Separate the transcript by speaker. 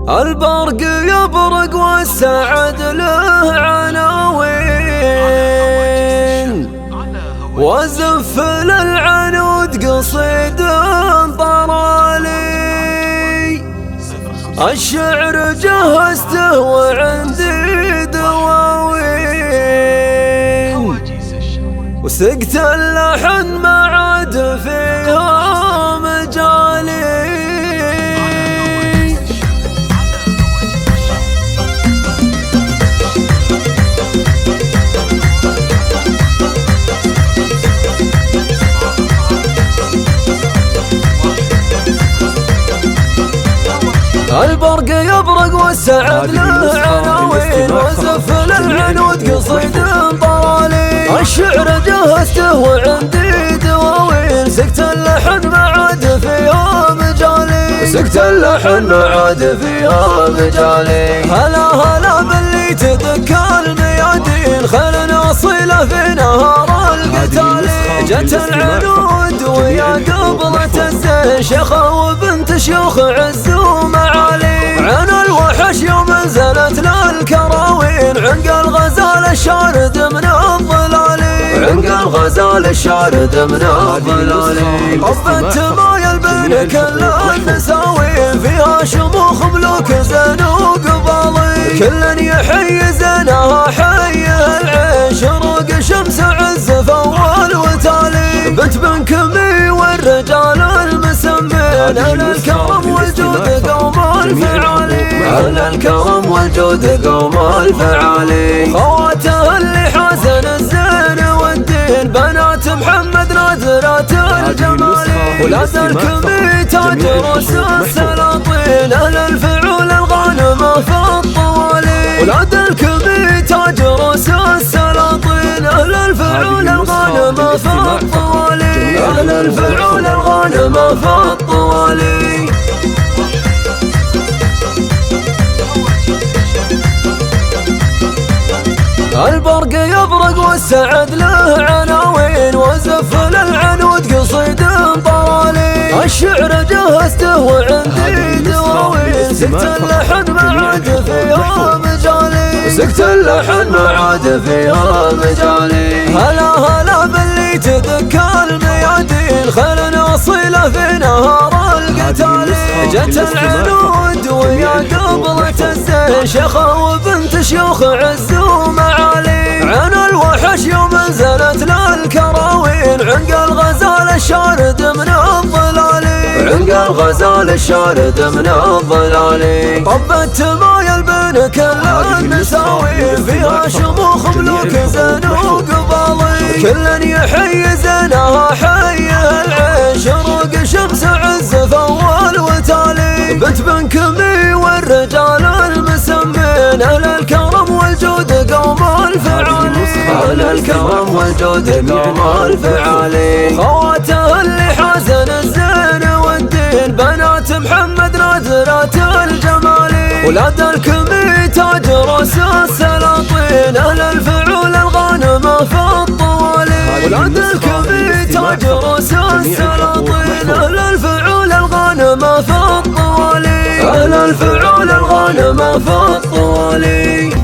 Speaker 1: البرق يبرق والسعد له عناوين، وزف للعنود قصيد طرالي. الشعر جهزته وعندي دواوين، وسقت اللحن ما عاد فيها مجالي. البرق يبرق والسعد له عناوين، وزف للعنود قصيد طرالي. الشعر جهزته وعندي دواوين، سكت اللحن ما عاد فيها مجالي. سكت اللحن ما عاد فيها مجالي. هلا هلا باللي تدك الميادين، خلنا صيله في نهار القتال. جت العنود ويا قبلة الزين، شيخة وبنت شيوخ عز ومعالي. عن الوحش يوم نزلت للكراوين، عنق الغزال الشارد من الظلالي. عنق الغزال الشارد من الظلالي. طفت مايل بين كل النساوين، فيها شموخ ملوك زين وقبالي. كل يحيي زينها حي العين، شروق شمس عز فول وتالي. بنت بن كمي والرجال المسمين، أهل الكرم والجود قوم الفعالي. أهل الكرم والجود قوم الفعالي. خواته اللي حسن الزين والدين، بنات محمد نادرات الجمال. ولاد الكمي تاج رؤوس السلاطين، أهل الفعول الغانمة في الطوالي. ولاد الكمي تاج رؤوس السلاطين، أهل الفعول الغانمة في الطوالي. أهل الفعول الغانمة في الطوالي. البرق يبرق والسعد له عناوين، وزف للعنود قصيد طرالي. الشعر جهزته وعندي دواوين، سكت اللحن ما عاد فيها مجالي. سكت اللحن ما عاد فيها مجالي. هلا هلا باللي تدك الميادين، خلنا صيله في نهار القتال. جت العنود ويا قبلة الزين، شيخة وبنت شيوخ عز ومعالي. عن الوحش يوم نزلت للكراوين، عنق الغزال الشارد من الظلالي. عنق الغزال الشارد من الظلالي. طبت مايل بين كل النساوين، فيها شموخ ملوك زين وقبالي. كل يحيي زينها حي العين، شروق شمس عز فول وتالي. بنت بن كمي والرجال المسمين، أهل الكرم والجود قوم الفعالي. أهل الكرم والجود قوم الفعالي. خواته اللي حسن الزين والدين، بنات محمد نادرات الجمال. ولاد الكمي تاج رؤوس السلاطين، أهل الفعول الغانمة في الطوالي. ولاد الكمي تاج رؤوس السلاطين، أهل الفعول الغانمة في الطوالي. أهل الفعول الغانمة في الطوالي.